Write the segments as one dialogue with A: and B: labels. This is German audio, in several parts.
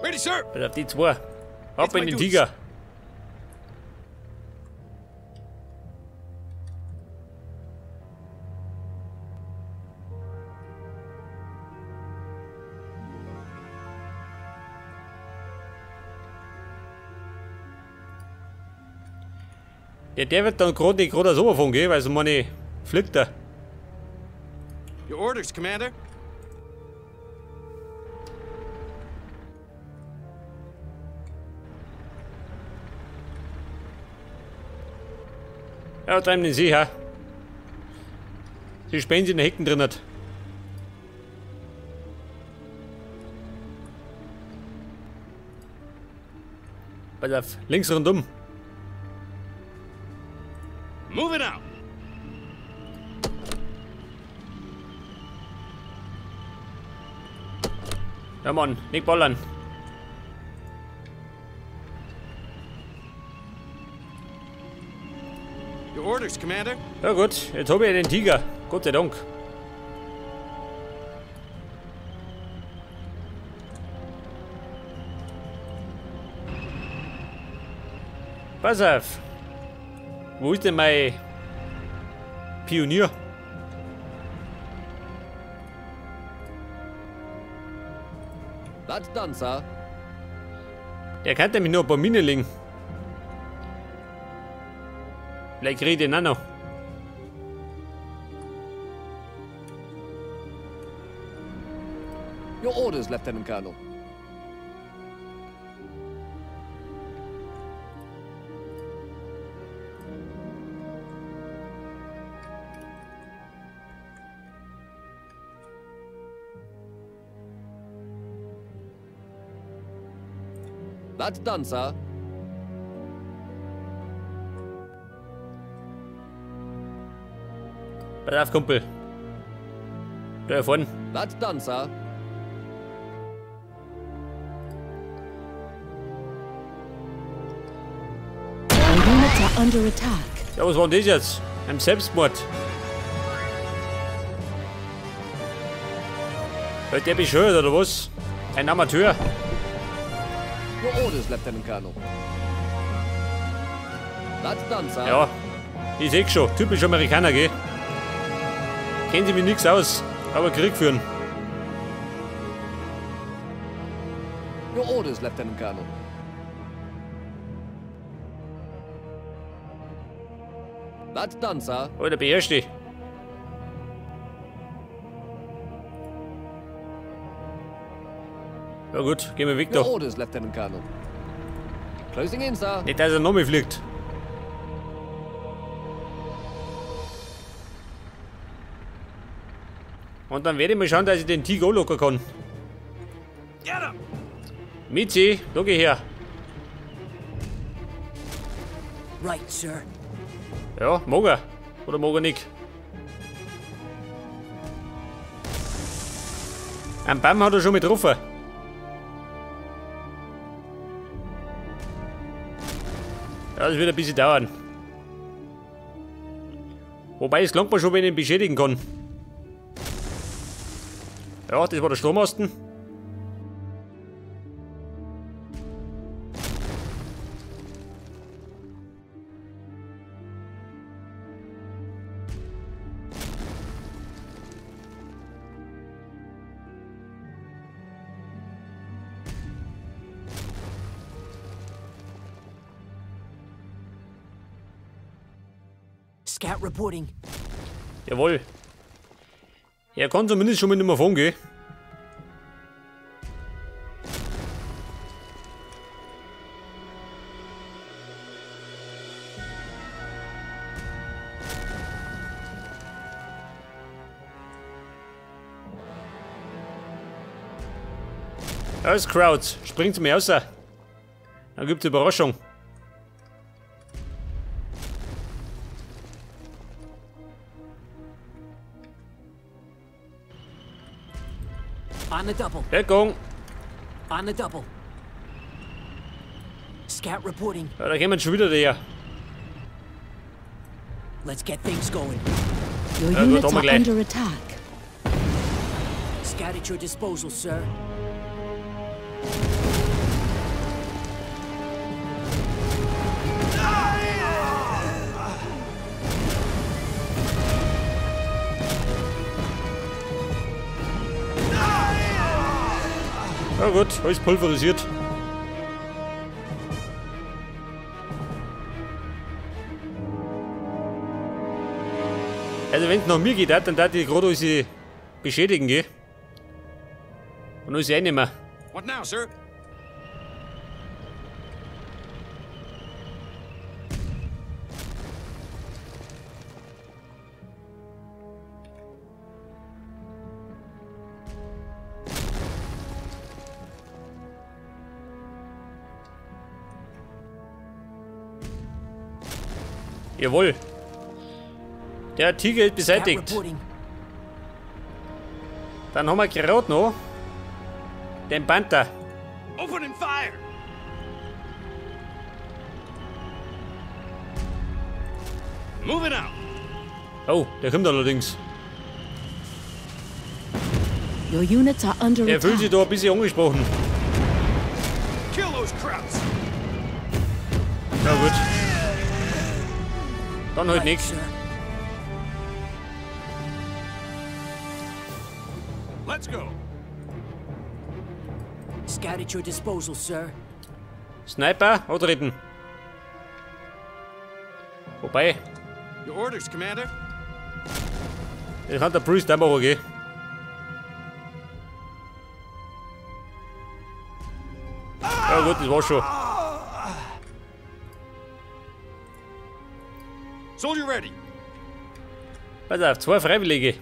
A: Ready, sir.
B: Auf die zwei. Ab in den Tiger. Ja, der wird dann gerade nicht gerade so davon gehen, weil so meine fliegt er.
A: Your orders, Commander.
B: Ja, treiben den See, ha. Die Späne in den Hecken drin hat. Pass auf, links rundum.
A: Moving out.
B: Ja, Mann, nicht ballern.
A: Your orders, Commander.
B: Ja gut, jetzt habe ich den Tiger. Gott sei Dank. Pass auf. Wo ist denn mein Pionier?
C: That's done, sir.
B: Der kann nämlich nur ein paar Minen legen. Vielleicht kriege ich den auch noch.
C: Your orders, Lieutenant Colonel. That's done, sir.
B: Pass auf, Kumpel. Da vorne.
C: That's done, sir.
D: Our units are under attack.
B: Ja, was war denn das jetzt? Ein Selbstmord. Hört der bescheuert oder was? Ein Amateur.
C: Your orders, Lieutenant Colonel. That's done, sir.
B: Ja, ich seh's schon. Typisch Amerikaner, gell? Kennen sie mich nix aus, aber Krieg führen.
C: Your orders, Lieutenant Colonel. That's done, sir.
B: Alter, beherrsch dich. Ja gut, gehen wir weg da.
C: Your orders, Lieutenant Colonel. Closing in, sir.
B: Nicht, dass er noch mehr fliegt. Und dann werde ich mal schauen, dass ich den Tiger locker kann.
A: Get him.
B: Mizi, da geh her.
E: Right, sir.
B: Ja, mag er. Oder mag er nicht? Ein Baum hat er schon mit getroffen. Ja, das wird ein bisschen dauern. Wobei es gelangt mir schon, wenn ich ihn beschädigen kann. Ja, das war der Stromasten.
E: Scout reporting.
B: Jawohl. Er kann zumindest schon mal nicht mehr fahren gehen. Alles Crowds, springt zu mir raus. Dann gibt's Überraschung.
E: On the double.
B: Deckung.
E: On the double. Scout reporting.
B: Ja, da kommen schon wieder der.
E: Let's get things going.
D: Your
B: Ja, gut,
D: units
B: haben wir
D: are
B: gleich.
D: under attack.
E: Scout at your disposal, sir.
B: Ja gut, alles pulverisiert. Also wenn es nach mir geht, dann darf ich gerade unsere beschädigen, gell? Und unsere einnehmen.
A: What now, sir?
B: Jawohl. Der Tiger ist
E: Cat
B: beseitigt.
E: reporting.
B: Dann haben wir gerade noch den Panther.
A: Opening fire! Moving out!
B: Oh, der kommt allerdings.
D: Your units are under
B: Er fühlt sich
D: attack.
B: da ein bisschen angesprochen.
A: Kill those Krauts!
B: Na gut. Dann halt
E: Right,
B: nichts.
E: sir.
A: Let's go!
E: Scout at your disposal, sir.
B: Sniper, antreten. Wobei,
A: Your orders, Commander.
B: das kann der Priest auch machen, gell? Ja gut, das war schon.
A: Soldier ready.
B: Pass auf, 2 Freiwillige.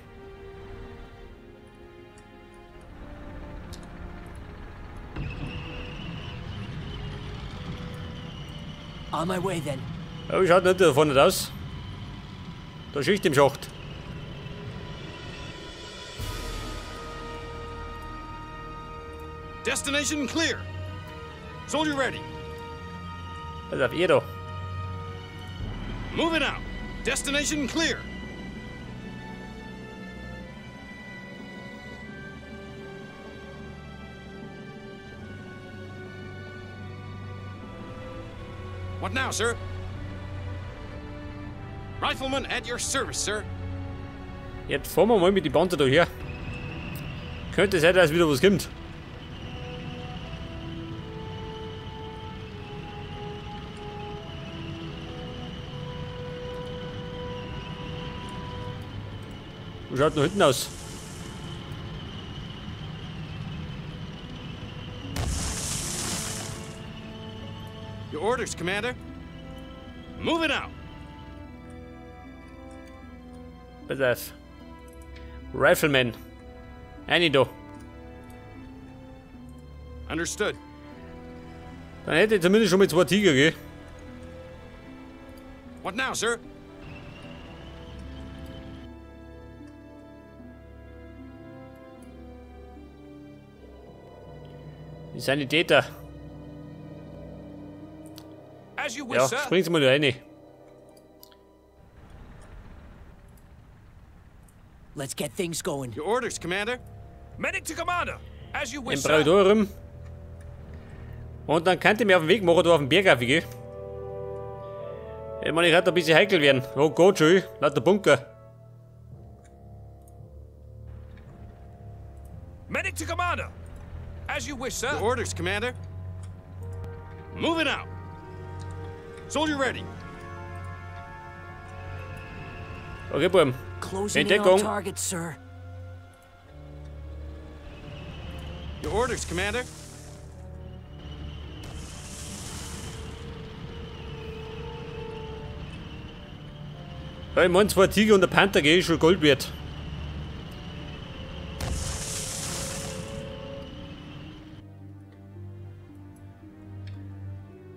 E: On my way then.
B: Ja, schaut nicht davon nicht aus. Da Schicht im Schacht.
A: Destination clear. Soldier ready.
B: Pass auf, ihr da.
A: Moving out. Destination clear. What now, sir? Rifleman at your service, sir.
B: Jetzt fahren wir mal mit die Bande da her. Könnte sein, dass wieder was kommt. Wie schaut noch hinten aus?
A: Your orders, Commander. Moving out.
B: Pass auf. Rifleman. Eine da.
A: Understood.
B: Dann hätte ich zumindest schon mit 2 Tiger, gell?
A: What now, sir?
B: Die Sanitäter.
A: As you wish,
B: Ja,
A: sir.
B: spring's mal da rein.
E: Let's get things going.
A: Your orders, Commander. Medic to commander. As you
B: Im
A: wish, sir.
B: Praetorium. Und dann könnte ich mir auf den Weg machen, da auf den Berg rauf, gell? Ich meine, ich hätte ein bisschen heikel werden. Oh Gott, schon, lauter Bunker.
A: Medic to commander. As you wish, sir. Your orders, Commander. Moving out. Soldier ready.
B: Okay, Buben.
E: Closing in
B: Deckung.
E: on target, sir.
A: Your orders, Commander.
B: Ja, ich meine, 2 Tiger und der Panther, gell, ist schon Gold wert.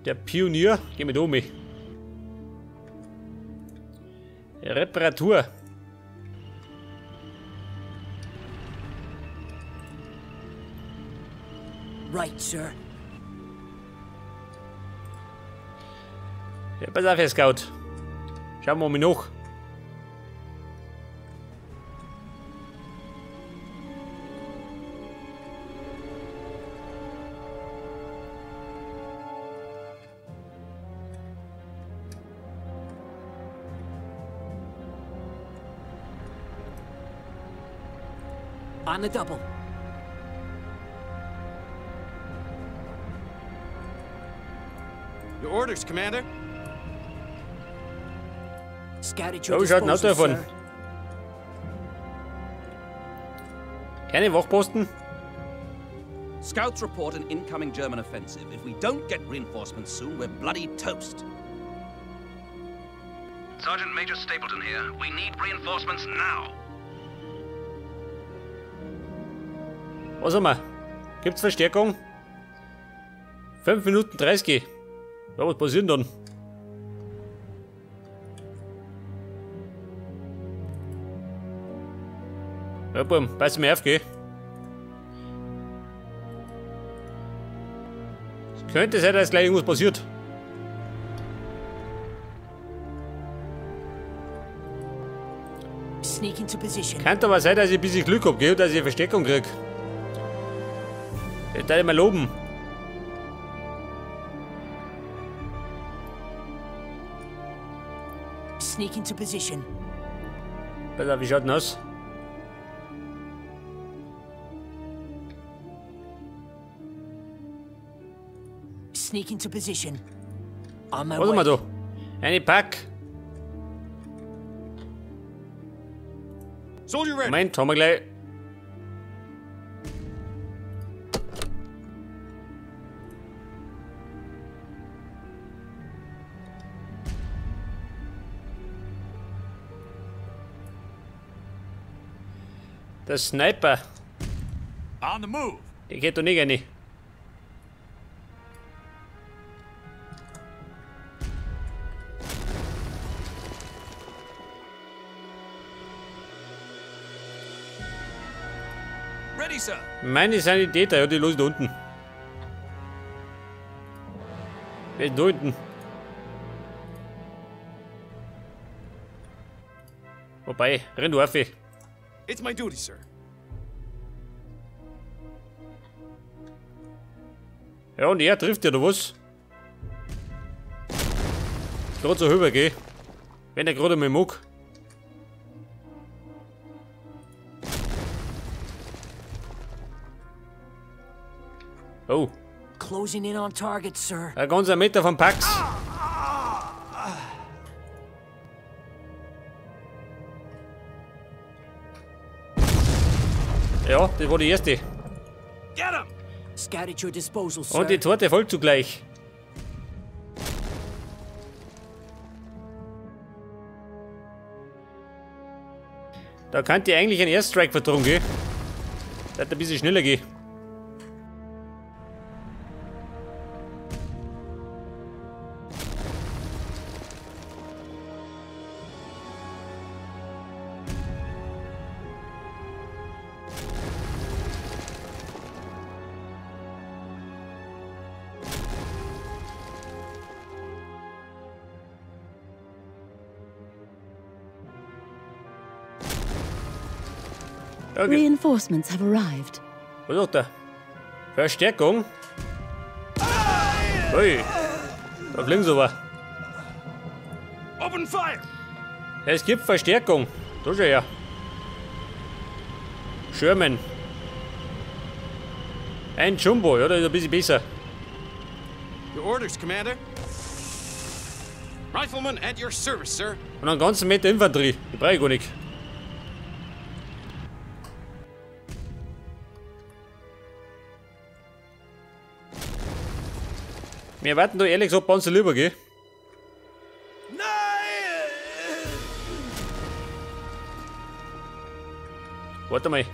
B: Der Pionier, geh mit um. Reparatur.
E: Right, sir.
B: Ja, pass auf, Herr Scout. Schauen wir mal nach.
E: On the double.
A: Your orders, Commander.
E: Scout at your
B: Oh, schaut ein Auto
E: disposal,
B: davon.
E: sir.
B: Keine Wachposten?
F: Scouts report an incoming German offensive. If we don't get reinforcements soon, we're bloody toast.
G: Sergeant Major Stapleton here. We need reinforcements now.
B: Was haben wir? Gibt's Verstärkung? 5 Minuten 30. Ja, was passiert denn dann? Ja, Bum, pass mir auf, gell? Es könnte sein, dass gleich irgendwas passiert.
E: Sneak into position.
B: Kann aber sein, dass ich ein bisschen Glück habe, gell? Dass ich eine Verstärkung krieg. Das darf ich mal loben.
E: Sneak into position.
B: Pass auf, wie schaut denn aus?
E: Sneak into position. On my
B: Was haben wir
E: way.
B: da? Eine Pack.
A: Soldier ready.
B: Moment, haben wir gleich. Der Sniper.
A: On the move.
B: Der geht doch nicht rein.
A: Ready, sir.
B: Meine Sanitäter, ja, die los da unten. Wer ist da unten? Wobei, renn du auf.
A: It's my duty, sir.
B: Ja, und er trifft ja, oder was? Gerade so rüber, geh. Wenn er gerade mal mag. Oh,
E: Closing in on target, sir.
B: ein ganzer Meter vom Pax. Ja, das war die erste.
A: Get him!
E: Scout at your disposal, sir.
B: Und die zweite folgt zugleich. Da könnte eigentlich ein Airstrike vertrauen, gell? Das hat ein bisschen schneller gehen. Okay.
D: Reinforcements have arrived.
B: Was sagt er? Verstärkung? Ui. Da klingt so was.
A: Open fire!
B: Es gibt Verstärkung. Da schau her. Sherman. Ein Jumbo, ja, das ist ein bisschen besser.
A: Your orders, Commander. Rifleman at your service, sir.
B: Und einen ganzen Meter Infanterie. Die brauche ich gar nicht. Wir warten da ehrlich gesagt Panzer lieber, gell? Warte mal.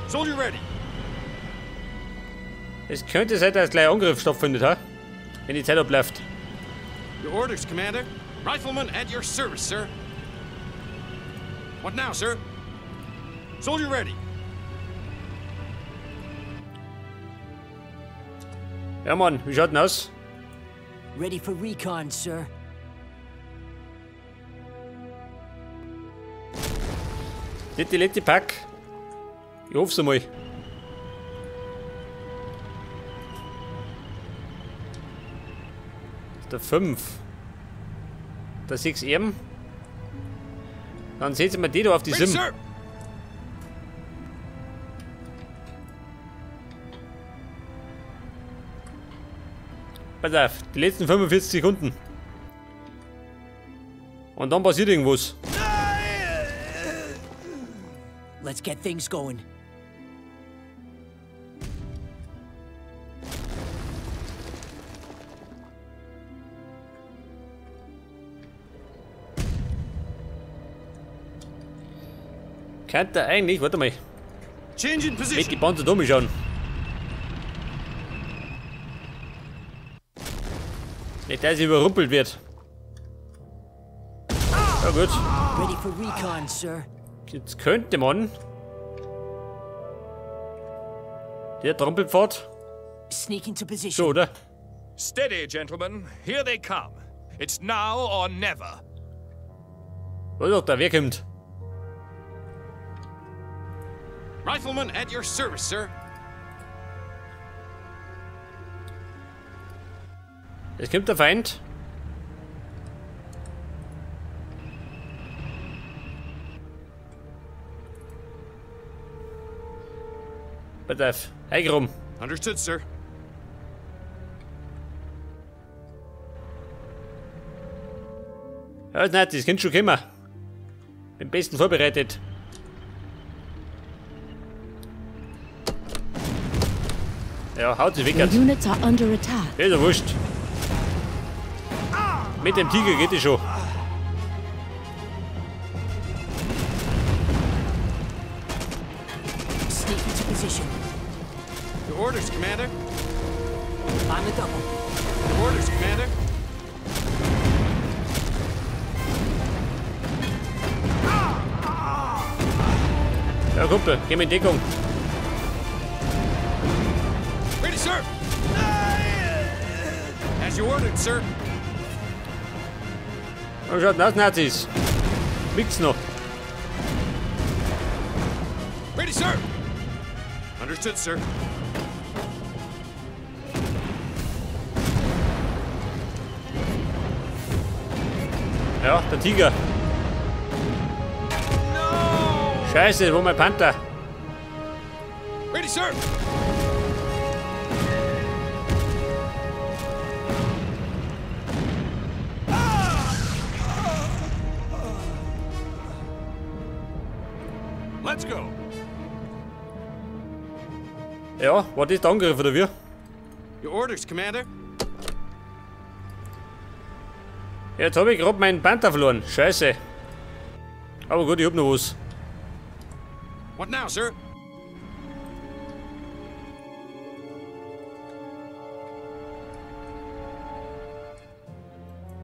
A: Soldier ready.
B: Es könnte sein, dass gleich ein Angriff stattfindet, ha? Wenn die Zeit abläuft.
A: Your orders, Commander. Rifleman at your service, sir. What now, sir? Soldier ready.
B: Ja, Mann, wie schaut denn aus?
E: Ready for recon, sir.
B: Nicht die letzte Pack. Ich hoffe es einmal. Der 5. Der 6 eben. Dann setzen wir die da auf die
A: Ready,
B: Sim.
A: sir.
B: Pass auf, die letzten 45 Sekunden. Und dann passiert irgendwas.
E: Let's get things going.
B: Könnte eigentlich, warte mal,
A: Change in
B: mit die
A: position.
B: Panzer dumm schauen. Nicht, dass sie überrumpelt wird. Ja gut,
E: Ready for recon, sir.
B: jetzt könnte man. Der Trampelpfad.
E: Sneak into
B: So,
E: position.
B: oder?
A: Steady, gentlemen. Here they come. It's now or never.
B: Wo doch da, wer kommt?
A: Rifleman at your service, sir.
B: Es kommt der Feind. Pass auf, heig rum.
A: Understood, sir.
B: Ja, ist nicht, das kann schon kommen. Bin besten vorbereitet. Ja, haut sie weg.
D: Your
B: Jetzt.
D: units are under attack.
B: Ist ja wurscht. Mit dem Tiger geht es schon.
E: Sneak into position.
A: Your orders, Commander.
E: On the double.
A: Your orders, Commander.
B: Ja, Kumpel, geh mir in Deckung.
A: Ready, sir. As you ordered, sir.
B: Oh, schaut aus, Nazis. Nix noch.
A: Ready, sir. Understood, sir.
B: Ja, der Tiger. Scheiße, wo mein Panther?
A: Ready, sir. Let's go.
B: Ja, war das der Angriff oder wie?
A: Your orders, Commander.
B: Ja, jetzt habe ich gerade meinen Panther verloren. Scheiße. Aber gut, ich hab noch was.
A: What now, sir?